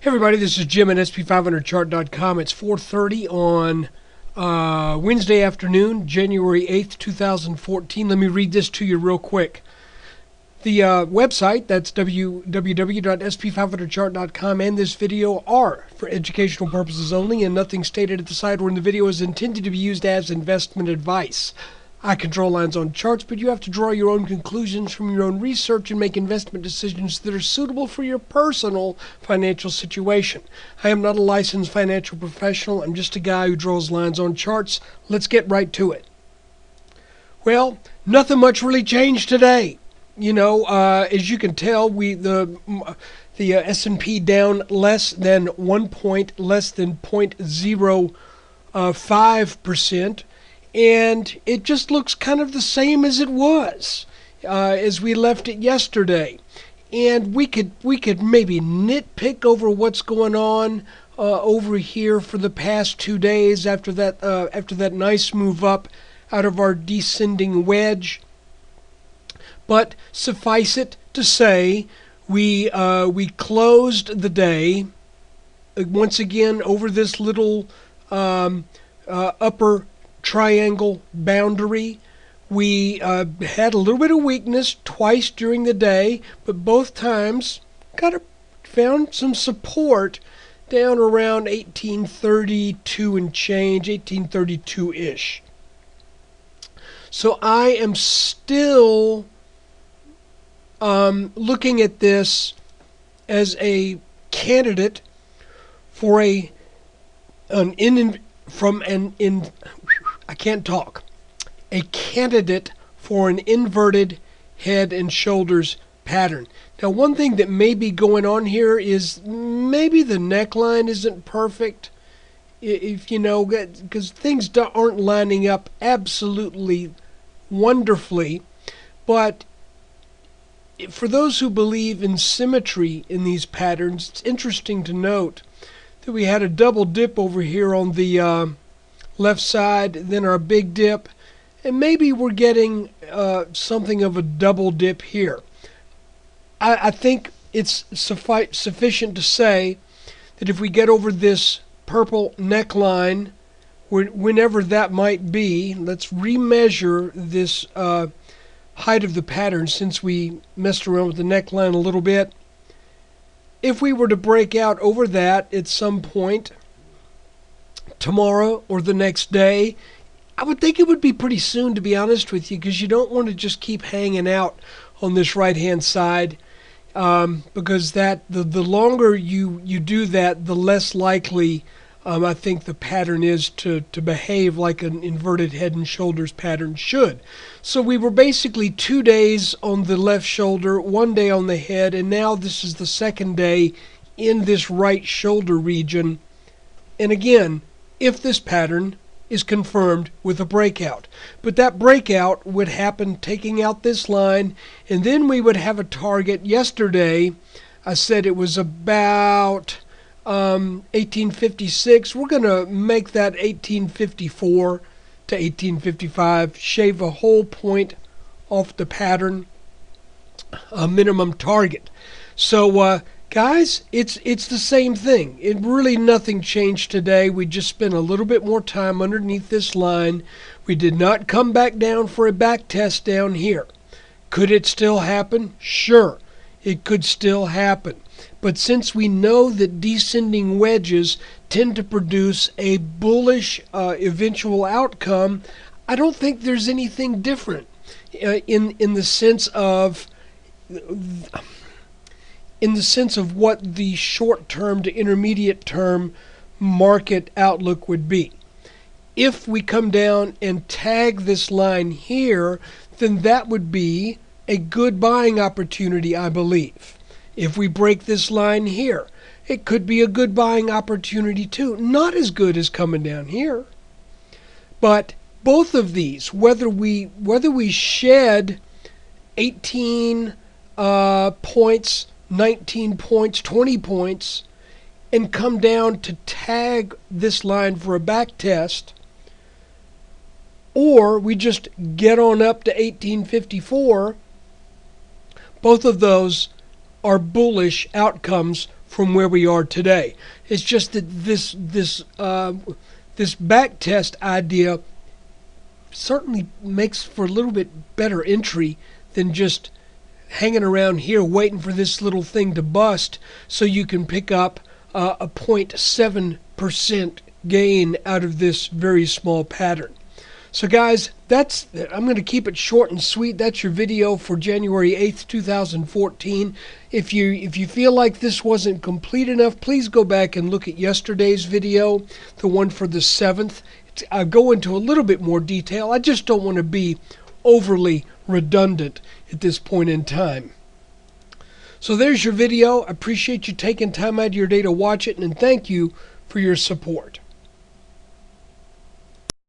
Hey everybody, this is Jim at SP500chart.com. It's 4:30 on Wednesday afternoon, January 8th, 2014. Let me read this to you real quick. The website, that's www.sp500chart.com, and this video are for educational purposes only, and nothing stated at the side or in the video is intended to be used as investment advice. I can draw lines on charts, but you have to draw your own conclusions from your own research and make investment decisions that are suitable for your personal financial situation. I am not a licensed financial professional. I'm just a guy who draws lines on charts. Let's get right to it. Well, nothing much really changed today. As you can tell, the S&P down less than 1 point, less than 0.05%. And it just looks kind of the same as it was as we left it yesterday. And we could maybe nitpick over what's going on over here for the past 2 days after that nice move up out of our descending wedge. But suffice it to say, we closed the day once again over this little upper triangle boundary. We had a little bit of weakness twice during the day, but both times found some support down around 1832 and change, 1832-ish. So I am still looking at this as a candidate for a candidate for an inverted head and shoulders pattern. Now, one thing that may be going on here is maybe the neckline isn't perfect, because things aren't lining up absolutely wonderfully. But for those who believe in symmetry in these patterns, it's interesting to note that we had a double dip over here on the left side, then our big dip, and maybe we're getting something of a double dip here. I think it's sufficient to say that if we get over this purple neckline, whenever that might be, let's remeasure this height of the pattern since we messed around with the neckline a little bit. If we were to break out over that at some point tomorrow or the next day, I would think it would be pretty soon, to be honest with you, because you don't want to just keep hanging out on this right-hand side, because the longer you do that, the less likely I think the pattern is to behave like an inverted head and shoulders pattern should. So we were basically 2 days on the left shoulder, 1 day on the head, and now this is the second day in this right shoulder region. And again, if this pattern is confirmed with a breakout. But that breakout would happen taking out this line, and then we would have a target. Yesterday, I said it was about 1856. We're going to make that 1854 to 1855, shave a whole point off the pattern, a minimum target. So guys, it's the same thing. Nothing changed today. We just spent a little bit more time underneath this line. We did not come back down for a back test down here. Could it still happen? Sure, it could still happen. But since we know that descending wedges tend to produce a bullish eventual outcome, I don't think there's anything different in the sense of what the short-term to intermediate-term market outlook would be. If we come down and tag this line here, then that would be a good buying opportunity, I believe. If we break this line here, it could be a good buying opportunity too. Not as good as coming down here. But both of these, whether we shed 18 points, 19 points, 20 points, and come down to tag this line for a back test, or we just get on up to 1854, both of those are bullish outcomes from where we are today. It's just that this back test idea certainly makes for a little bit better entry than just hanging around here waiting for this little thing to bust so you can pick up a 0.7% gain out of this very small pattern. So guys, I'm going to keep it short and sweet. That's your video for January 8th, 2014. If you feel like this wasn't complete enough, please go back and look at yesterday's video, the one for the 7th. I go into a little bit more detail. I just don't want to be overly redundant at this point in time. So there's your video. I appreciate you taking time out of your day to watch it, and thank you for your support.